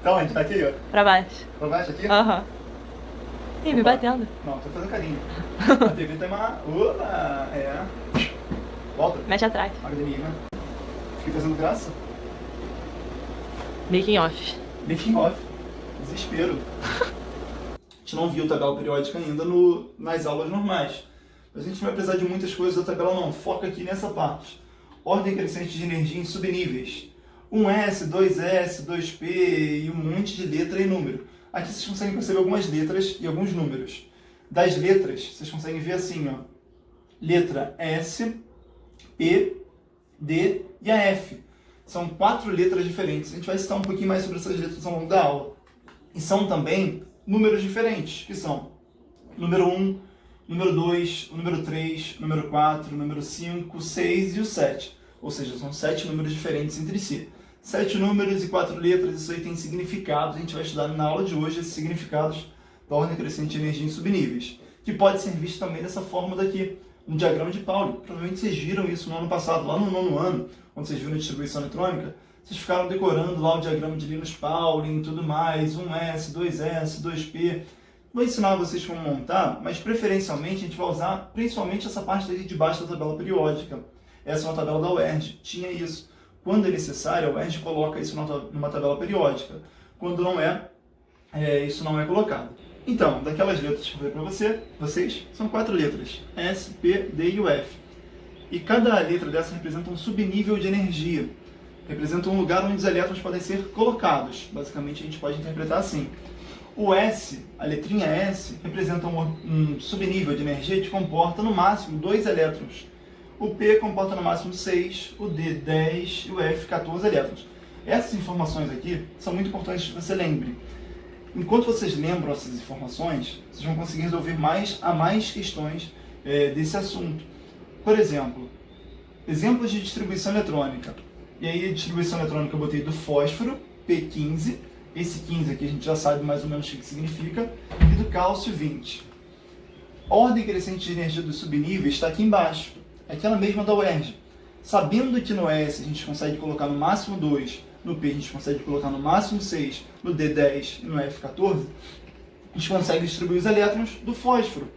Tá onde? Tá aqui, ó? Pra baixo. Pra baixo aqui? Aham. Ih, me Opa. batendo. Não, tô fazendo carinho. A TV tem uma... Opa! É. Volta. Mexe atrás. Academia, né? Fiquei fazendo graça. Making off. Making off. Desespero. A gente não viu tabela periódica ainda nas aulas normais. Mas a gente não vai precisar de muitas coisas da tabela não. Foca aqui nessa parte. Ordem crescente de energia em subníveis. 1S, 2S, 2P e um monte de letra e número. Aqui vocês conseguem perceber algumas letras e alguns números. Das letras, vocês conseguem ver assim, ó. Letra S, P, D e a F. São 4 letras diferentes. A gente vai citar um pouquinho mais sobre essas letras ao longo da aula. E são também números diferentes, que são número 1, número 2, o número 3, número 4, número 5, 6 e o 7. Ou seja, são 7 números diferentes entre si. 7 números e 4 letras, isso aí tem significados. A gente vai estudar na aula de hoje esses significados da ordem crescente de energia em subníveis, que pode ser visto também dessa forma daqui, no diagrama de Pauli. Provavelmente vocês viram isso no ano passado, lá no 9º ano, quando vocês viram a distribuição eletrônica, vocês ficaram decorando lá o diagrama de Linus Pauling e tudo mais, 1S, 2S, 2P. Vou ensinar vocês como montar, mas preferencialmente a gente vai usar principalmente essa parte daqui de baixo da tabela periódica. Essa é uma tabela da UERJ, tinha isso. Quando é necessário, a UERJ coloca isso numa tabela periódica. Quando não é, isso não é colocado. Então, daquelas letras que eu falei para vocês, são 4 letras, S, P, D e o F. E cada letra dessa representa um subnível de energia. Representa um lugar onde os elétrons podem ser colocados. Basicamente, a gente pode interpretar assim. O S, a letrinha S, representa um subnível de energia que comporta no máximo 2 elétrons. O P comporta no máximo 6, o D 10 e o F 14 elétrons. Essas informações aqui são muito importantes que você lembre. Enquanto vocês lembram essas informações, vocês vão conseguir resolver mais questões desse assunto. Por exemplo, exemplos de distribuição eletrônica. E aí, a distribuição eletrônica eu botei do fósforo, P15. Esse 15 aqui a gente já sabe mais ou menos o que significa. E do cálcio, 20. A ordem crescente de energia dos subníveis está aqui embaixo. É aquela mesma da UERJ. Sabendo que no S a gente consegue colocar no máximo 2, no P a gente consegue colocar no máximo 6, no D 10 e no F 14, a gente consegue distribuir os elétrons do fósforo.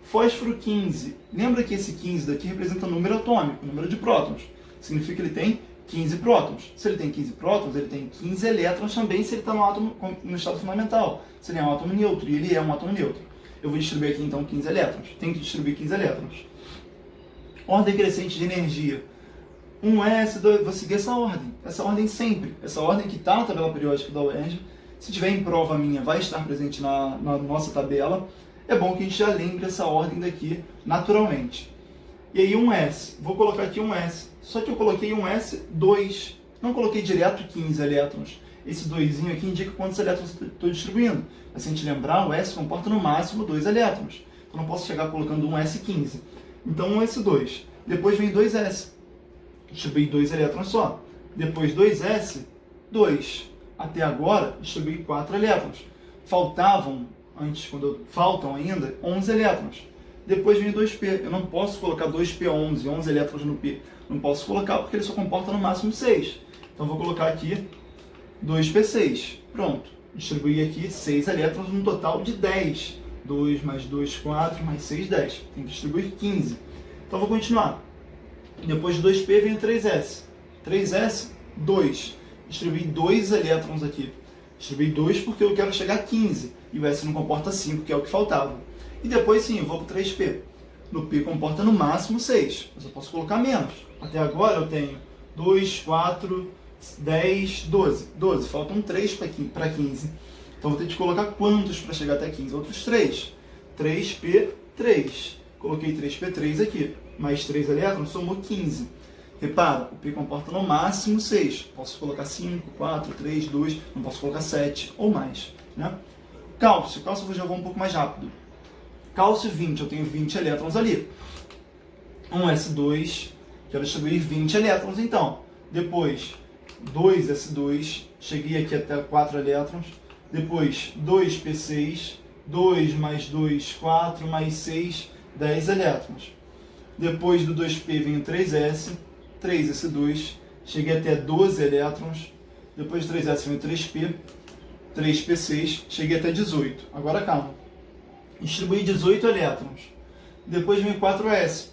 Fósforo 15. Lembra que esse 15 daqui representa o número atômico, o número de prótons. Significa que ele tem 15 prótons. Se ele tem 15 prótons, ele tem 15 elétrons também se ele está no estado fundamental. Se ele é um átomo neutro, e ele é um átomo neutro. Eu vou distribuir aqui então 15 elétrons. Tem que distribuir 15 elétrons. Ordem crescente de energia. 1S, 2, vou seguir essa ordem sempre. Essa ordem que está na tabela periódica da UERJ. Se tiver em prova minha, vai estar presente na nossa tabela. É bom que a gente já lembre essa ordem daqui naturalmente. E aí 1S, vou colocar aqui 1S. Só que eu coloquei 1S, 2. Não coloquei direto 15 elétrons. Esse 2 aqui indica quantos elétrons eu estou distribuindo. Mas se a gente lembrar, o S comporta no máximo 2 elétrons. Então não posso chegar colocando 1S15. Então 1S2. Depois vem 2S. Distribuí 2 elétrons só. Depois 2S, 2. Até agora, distribuí 4 elétrons. Faltam ainda 11 elétrons. Depois vem 2P. Eu não posso colocar 2P11, 11 elétrons no P. Não posso colocar porque ele só comporta no máximo 6. Então vou colocar aqui 2P6. Pronto. Distribuí aqui 6 elétrons no total de 10. 2 mais 2, 4, mais 6, 10. Tem que distribuir 15. Então vou continuar. Depois de 2P vem o 3S. 3S, 2. Distribuí 2 elétrons aqui. Distribuí 2 porque eu quero chegar a 15. E o S não comporta 5, que é o que faltava. E depois sim, eu vou para o 3P. No P comporta no máximo 6. Mas eu posso colocar menos. Até agora eu tenho 2, 4, 10, 12. 12. Faltam 3 para 15. Então vou ter que colocar quantos para chegar até 15? Outros 3. 3P, 3. Coloquei 3P3 aqui. Mais 3 elétrons, somou 15. Repara, o P comporta no máximo 6. Posso colocar 5, 4, 3, 2, não posso colocar 7 ou mais. Né? Cálcio eu já vou um pouco mais rápido. Cálcio 20, eu tenho 20 elétrons ali. 1S2, quero distribuir 20 elétrons então. Depois, 2S2, cheguei aqui até 4 elétrons. Depois, 2P6, 2 mais 2, 4 mais 6, 10 elétrons. Depois do 2P vem o 3S, 3S2, cheguei até 12 elétrons. Depois do 3S vem o 3P, 3p6, cheguei até 18. Agora calma. Distribuí 18 elétrons. Depois vem 4s.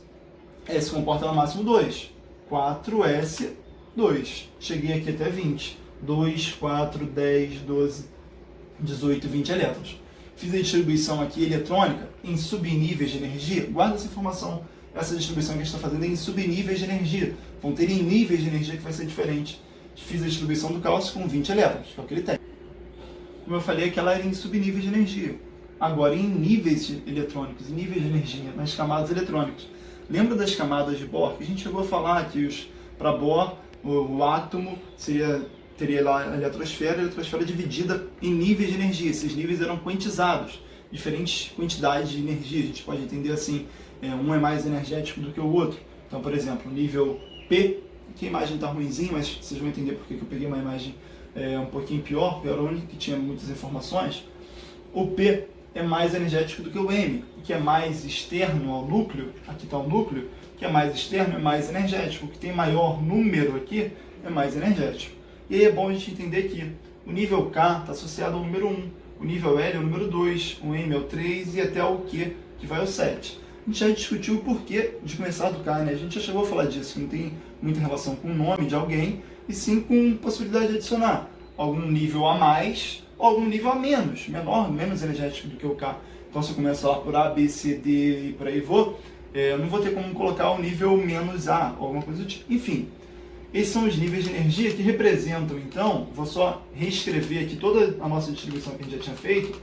S comporta no máximo 2. 4s2. Cheguei aqui até 20. 2, 4, 10, 12, 18, 20 elétrons. Fiz a distribuição aqui eletrônica em subníveis de energia. Guarda essa informação. Essa distribuição que a gente está fazendo é em subníveis de energia. Vão ter em níveis de energia que vai ser diferente. Fiz a distribuição do cálcio com 20 elétrons, que é o que ele tem. Como eu falei, que ela era em subníveis de energia. Agora, em níveis eletrônicos, em níveis de energia, nas camadas eletrônicas. Lembra das camadas de Bohr? Que a gente chegou a falar que para Bohr, o átomo teria lá a eletrosfera dividida em níveis de energia. Esses níveis eram quantizados, diferentes quantidades de energia. A gente pode entender assim, um é mais energético do que o outro. Então, por exemplo, o nível P, que a imagem está ruimzinha, mas vocês vão entender porque que eu peguei uma imagem um pouquinho pior, porque era a única que tinha muitas informações. O P é mais energético do que o M, que é mais externo ao núcleo. Aqui está o núcleo, que é mais externo, é mais energético. O que tem maior número aqui é mais energético. E aí é bom a gente entender que o nível K está associado ao número 1, o nível L é o número 2, o M é o 3 e até o Q, que vai ao 7. A gente já discutiu o porquê de começar do K, né? A gente já chegou a falar disso, que não tem muita relação com o nome de alguém, e sim com possibilidade de adicionar algum nível a mais ou algum nível a menos, menos energético do que o K. Então se eu começo lá por A, B, C, D e por aí vou, eu não vou ter como colocar o nível menos A ou alguma coisa do tipo. Enfim, esses são os níveis de energia que representam, então, vou só reescrever aqui toda a nossa distribuição que a gente já tinha feito,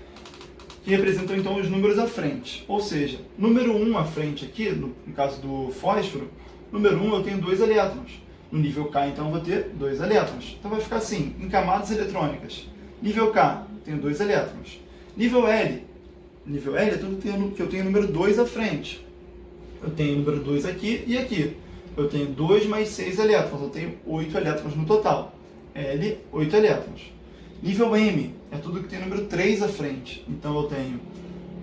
que representam então os números à frente. Ou seja, número 1 à frente aqui, no caso do fósforo, número 1 eu tenho 2 elétrons. No nível K, então, eu vou ter 2 elétrons. Então vai ficar assim, em camadas eletrônicas. Nível K, tenho 2 elétrons. Nível L é tudo que eu tenho número 2 à frente. Eu tenho número 2 aqui e aqui. Eu tenho 2 mais 6 elétrons, eu tenho 8 elétrons no total. L, 8 elétrons. Nível M é tudo que tem número 3 à frente. Então eu tenho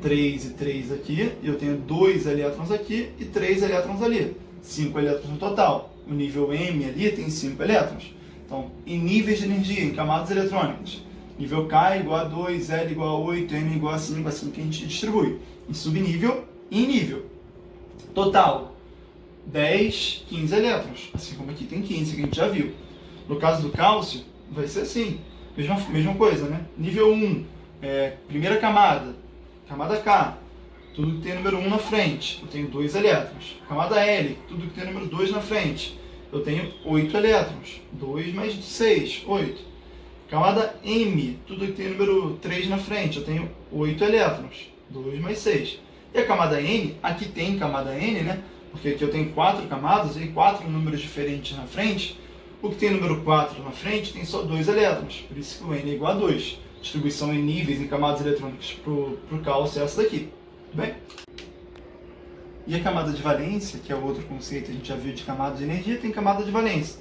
3 e 3 aqui, e eu tenho 2 elétrons aqui e 3 elétrons ali. 5 elétrons no total. O nível M ali tem 5 elétrons. Então, em níveis de energia, em camadas eletrônicas, nível K é igual a 2, L igual a 8, M igual a 5, assim que a gente distribui. Em subnível e em nível. Total, 10, 15 elétrons. Assim como aqui tem 15, que a gente já viu. No caso do cálcio, vai ser assim. Mesma coisa, né? Nível 1, primeira camada, camada K, tudo que tem número 1 na frente, eu tenho 2 elétrons. Camada L, tudo que tem número 2 na frente, eu tenho 8 elétrons. 2 mais 6, 8. Camada M, tudo que tem número 3 na frente, eu tenho 8 elétrons. 2 mais 6. E a camada N, aqui tem camada N, né? Porque aqui eu tenho 4 camadas e 4 números diferentes na frente. O que tem número 4 na frente tem só 2 elétrons, por isso que o N é igual a 2. Distribuição em níveis, em camadas eletrônicas para o cálcio é essa daqui. Tudo bem? E a camada de valência, que é o outro conceito que a gente já viu de camada de energia, tem camada de valência.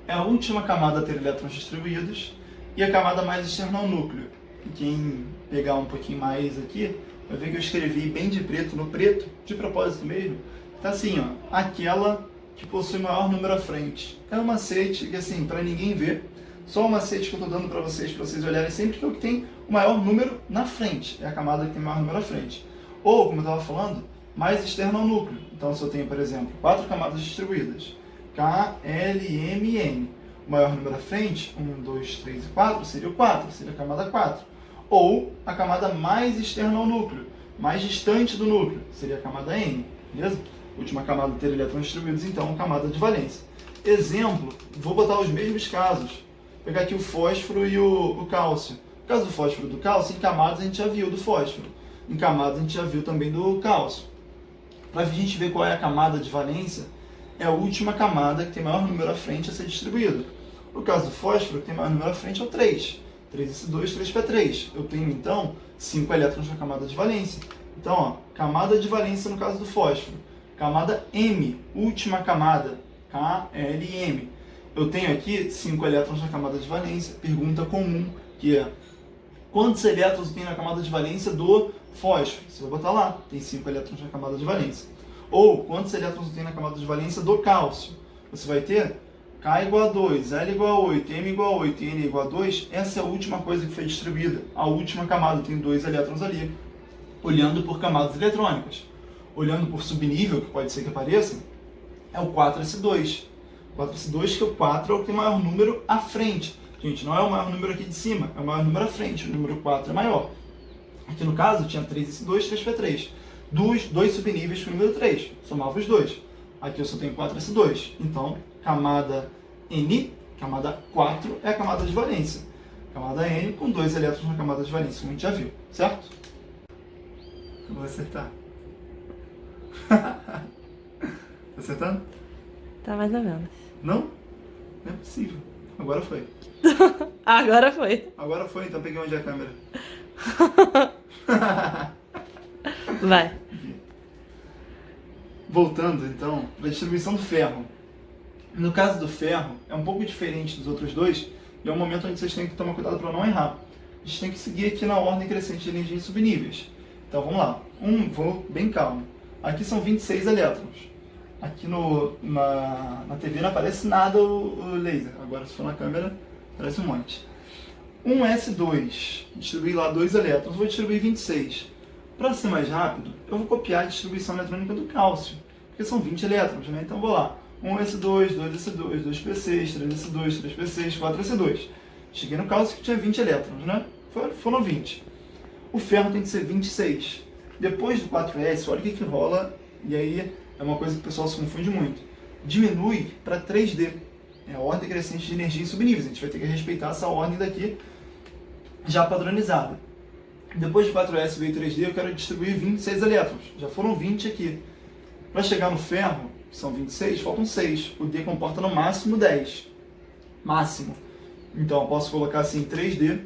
É a última camada a ter elétrons distribuídos e a camada mais externa ao núcleo. E quem pegar um pouquinho mais aqui, vai ver que eu escrevi bem de preto no preto, de propósito mesmo. Tá assim, ó, aquela que possui maior número à frente. É um macete que, assim, para ninguém ver, só o macete que eu estou dando para vocês olharem sempre, que é o que tem o maior número na frente. É a camada que tem o maior número à frente. Ou, como eu estava falando, mais externo ao núcleo. Então, se eu tenho, por exemplo, 4 camadas distribuídas, K, L, M e N. O maior número à frente, 1, 2, 3 e 4, seria o 4, seria a camada 4. Ou a camada mais externa ao núcleo, mais distante do núcleo, seria a camada N, beleza? Última camada a ter elétrons distribuídos, então, camada de valência. Exemplo, vou botar os mesmos casos. Vou pegar aqui o fósforo e o cálcio. No caso do fósforo e do cálcio, em camadas a gente já viu do fósforo. Em camadas a gente já viu também do cálcio. Para a gente ver qual é a camada de valência, é a última camada que tem maior número à frente a ser distribuído. No caso do fósforo, que tem maior número à frente é o 3. 3s2, 3p3. Eu tenho, então, 5 elétrons na camada de valência. Então, ó, camada de valência no caso do fósforo. Camada M, última camada, K, L e M. Eu tenho aqui 5 elétrons na camada de valência. Pergunta comum, que é: quantos elétrons tem na camada de valência do fósforo? Você vai botar lá, tem 5 elétrons na camada de valência. Ou, quantos elétrons tem na camada de valência do cálcio? Você vai ter K igual a 2, L igual a 8, M igual a 8 e N igual a 2, essa é a última coisa que foi distribuída. A última camada tem 2 elétrons ali, olhando por camadas eletrônicas. Olhando por subnível, que pode ser que apareça, é o 4s2. 4s2, que o 4 é o que tem o maior número à frente. Gente, não é o maior número aqui de cima, é o maior número à frente. O número 4 é maior. Aqui no caso tinha 3s2, 3p3. Dois subníveis com o número 3. Somava os dois. Aqui eu só tenho 4s2. Então, camada N, camada 4, é a camada de valência. Camada N com 2 elétrons na camada de valência, como a gente já viu, certo? Eu vou acertar. Tá acertando? Tá mais ou menos. Não? Não é possível. Agora foi. Agora foi. Agora foi, então peguei onde é a câmera. Vai. Voltando, então, para a distribuição do ferro. No caso do ferro, é um pouco diferente dos outros dois, e é um momento onde vocês têm que tomar cuidado para não errar. A gente tem que seguir aqui na ordem crescente de energia em subníveis. Então vamos lá. Vou bem calmo. Aqui são 26 elétrons. Aqui na TV não aparece nada o laser. Agora se for na câmera, aparece um monte. 1s2, distribuir lá 2 elétrons, vou distribuir 26. Para ser mais rápido, eu vou copiar a distribuição eletrônica do cálcio, porque são 20 elétrons, né? Então vou lá. 1s2, 2s2, 2p6, 3s2, 3p6, 4s2. Cheguei no cálcio que tinha 20 elétrons, né? Foram 20. O ferro tem que ser 26. Depois do 4s, olha o que rola, e aí é uma coisa que o pessoal se confunde muito. Diminui para 3D. É a ordem crescente de energia em subníveis. A gente vai ter que respeitar essa ordem daqui, já padronizada. Depois de 4s veio 3D, eu quero distribuir 26 elétrons. Já foram 20 aqui. Para chegar no ferro, que são 26, faltam 6. O D comporta no máximo 10. Máximo. Então eu posso colocar assim 3D,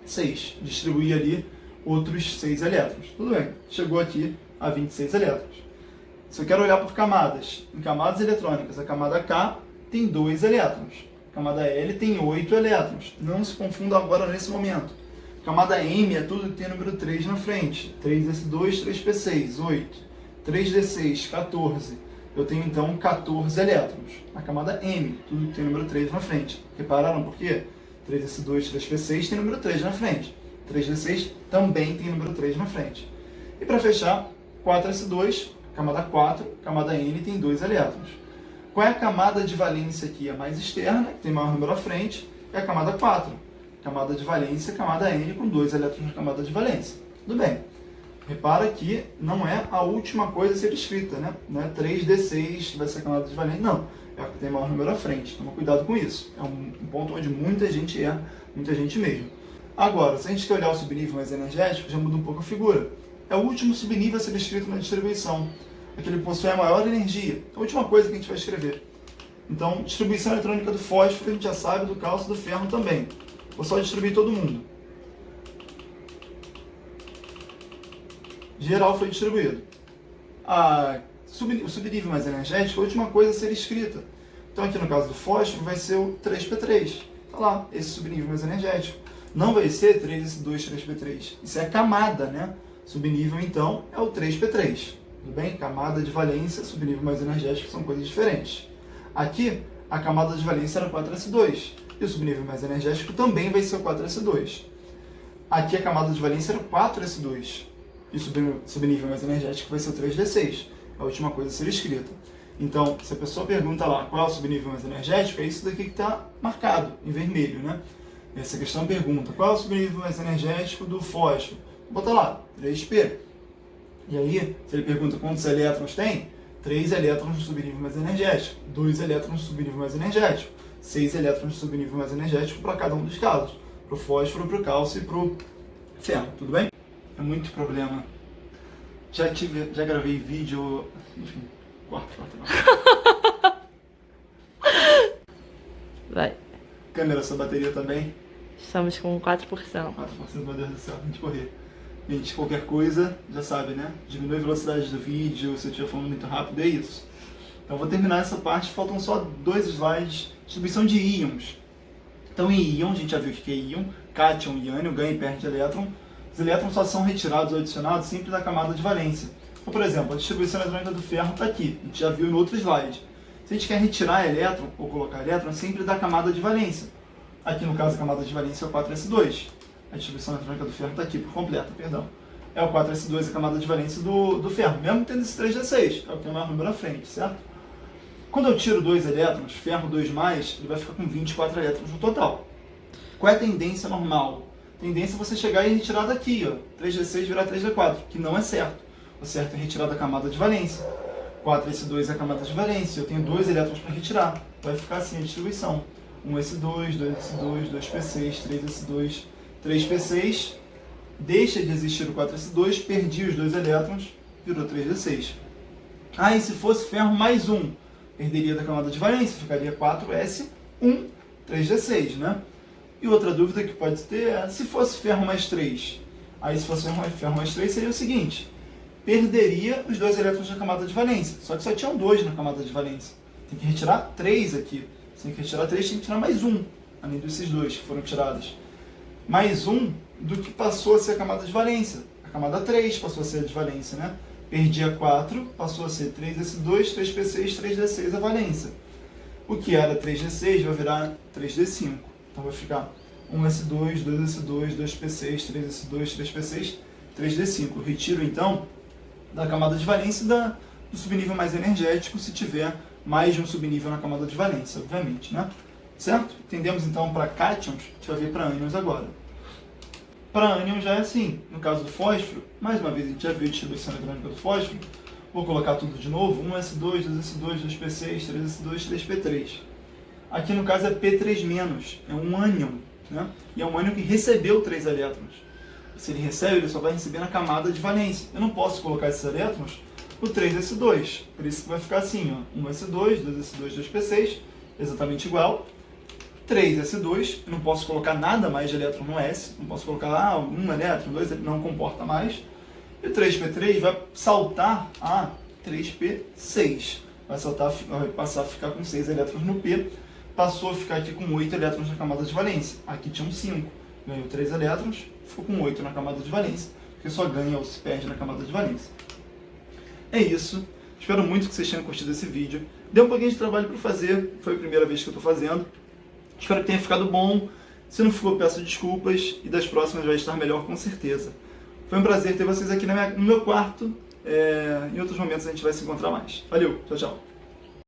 6. Distribuir ali outros 6 elétrons. Tudo bem. Chegou aqui a 26 elétrons. Se eu quero olhar por camadas, em camadas eletrônicas, a camada K tem 2 elétrons. A camada L tem 8 elétrons. Não se confunda agora nesse momento. Camada M é tudo que tem número 3 na frente. 3s2, 3p6, 8. 3d6, 14. Eu tenho então 14 elétrons. Na camada M, tudo que tem número 3 na frente. Repararam por quê? 3s2, 3p6 tem número 3 na frente. 3d6 também tem número 3 na frente. E para fechar, 4s2, camada 4, camada N tem 2 elétrons. Qual é a camada de valência aqui? A mais externa, que tem maior número à frente, é a camada 4. Camada de valência, camada N com 2 elétrons na camada de valência. Tudo bem. Repara que não é a última coisa a ser escrita, né? Não é 3d6 que vai ser a camada de valência, não. É a que tem maior número à frente. Toma cuidado com isso. É um ponto onde muita gente erra, muita gente mesmo. Agora, se a gente quer olhar o subnível mais energético, já muda um pouco a figura. É o último subnível a ser escrito na distribuição. Aquele que possui a maior energia. A última coisa que a gente vai escrever. Então, distribuição eletrônica do fósforo, a gente já sabe, do cálcio e do ferro também. Vou só distribuir todo mundo. Geral foi distribuído. O subnível mais energético é a última coisa a ser escrita. Então aqui no caso do fósforo vai ser o 3p3. Tá lá, esse subnível mais energético. Não vai ser 3s2, 3p3. Isso é a camada, né? Subnível então é o 3p3. Tudo bem? Camada de valência, subnível mais energético são coisas diferentes. Aqui, a camada de valência era 4s2. E o subnível mais energético também vai ser o 4s2. Aqui a camada de valência era 4s2. E o subnível mais energético vai ser o 3d6. É a última coisa a ser escrita. Então, se a pessoa pergunta lá qual é o subnível mais energético, é isso daqui que está marcado em vermelho, né? Essa questão pergunta qual é o subnível mais energético do fósforo. Bota lá, 3p. E aí, se ele pergunta quantos elétrons tem, 3 elétrons no subnível mais energético, 2 elétrons no subnível mais energético, 6 elétrons no subnível mais energético para cada um dos casos. Para o fósforo, para o cálcio e para o ferro, tudo bem? É muito problema. Já gravei vídeo... Enfim, corta. Vai. Câmera, sua bateria também? Estamos com 4%. 4%, meu Deus do céu, a gente correr. Gente, qualquer coisa, já sabe, né? Diminui a velocidade do vídeo, se eu estiver falando muito rápido, é isso. Então, vou terminar essa parte, faltam só 2 slides. Distribuição de íons. Então, em íon, a gente já viu o que é íon. Cátion e ânion, ganha e perde elétron. Os elétrons só são retirados ou adicionados sempre da camada de valência. Então, por exemplo, a distribuição eletrônica do ferro está aqui. A gente já viu no outro slide. Se Se a gente quer retirar elétron ou colocar elétron, sempre da camada de valência. Aqui no caso a camada de valência é o 4s2. A distribuição eletrônica do ferro está aqui por completa, perdão. É o 4s2 a camada de valência do ferro, mesmo tendo esse 3d6, é o que tem o maior número na frente, certo? Quando eu tiro 2 elétrons, ferro 2+, ele vai ficar com 24 elétrons no total. Qual é a tendência normal? A tendência é você chegar e retirar daqui, ó, 3d6 virar 3d4, que não é certo. O certo é retirar da camada de valência. 4s2 é a camada de valência, eu tenho 2 elétrons para retirar. Vai ficar assim a distribuição. 1s2, 2s2, 2p6, 3s2, 3p6. Deixa de existir o 4s2, perdi os 2 elétrons, virou 3d6. Ah, e se fosse ferro mais 1? Perderia da camada de valência, ficaria 4s1, 3d6, né? E outra dúvida que pode ter é, se fosse ferro mais 3? Aí se fosse ferro mais 3 seria o seguinte, perderia os 2 elétrons da camada de valência, só que só tinham 2 na camada de valência. Tem que retirar 3 aqui. Se tem que retirar 3, tem que tirar mais 1, além desses 2 que foram tirados. Mais 1 do que passou a ser a camada de valência. A camada 3 passou a ser a de valência, né? Perdi a 4, passou a ser 3s2, 3p6, 3d6 a valência. O que era 3d6 vai virar 3d5. Então vai ficar 1s2, 2s2, 2p6, 3s2, 3p6, 3d5. Eu retiro então da camada de valência do subnível mais energético, se tiver mais de um subnível na camada de valência, obviamente, né? Certo? Entendemos então para cátions, a gente vai ver para ânions agora. Para ânion já é assim, no caso do fósforo, mais uma vez a gente já viu a distribuição eletrônica do fósforo, vou colocar tudo de novo, 1s2, 2s2, 2p6, 3s2, 3p3. Aqui no caso é P3-, é um ânion, né? E é um ânion que recebeu 3 elétrons. Se ele recebe, ele só vai receber na camada de valência. Eu não posso colocar esses elétrons no 3s2, por isso que vai ficar assim, ó, 1s2, 2s2, 2p6, exatamente igual. 3s2, eu não posso colocar nada mais de elétron no S, não posso colocar um elétron, 2 elétrons, não comporta mais. E o 3p3 vai saltar a 3p6, vai passar a ficar com 6 elétrons no P, passou a ficar aqui com 8 elétrons na camada de valência. Aqui tinham 5, ganhou 3 elétrons, ficou com 8 na camada de valência, porque só ganha ou se perde na camada de valência. É isso, espero muito que vocês tenham curtido esse vídeo. Deu um pouquinho de trabalho para fazer, foi a primeira vez que eu estou fazendo. Espero que tenha ficado bom. Se não ficou, peço desculpas e das próximas vai estar melhor com certeza. Foi um prazer ter vocês aqui no meu quarto. Em outros momentos a gente vai se encontrar mais. Valeu, tchau, tchau.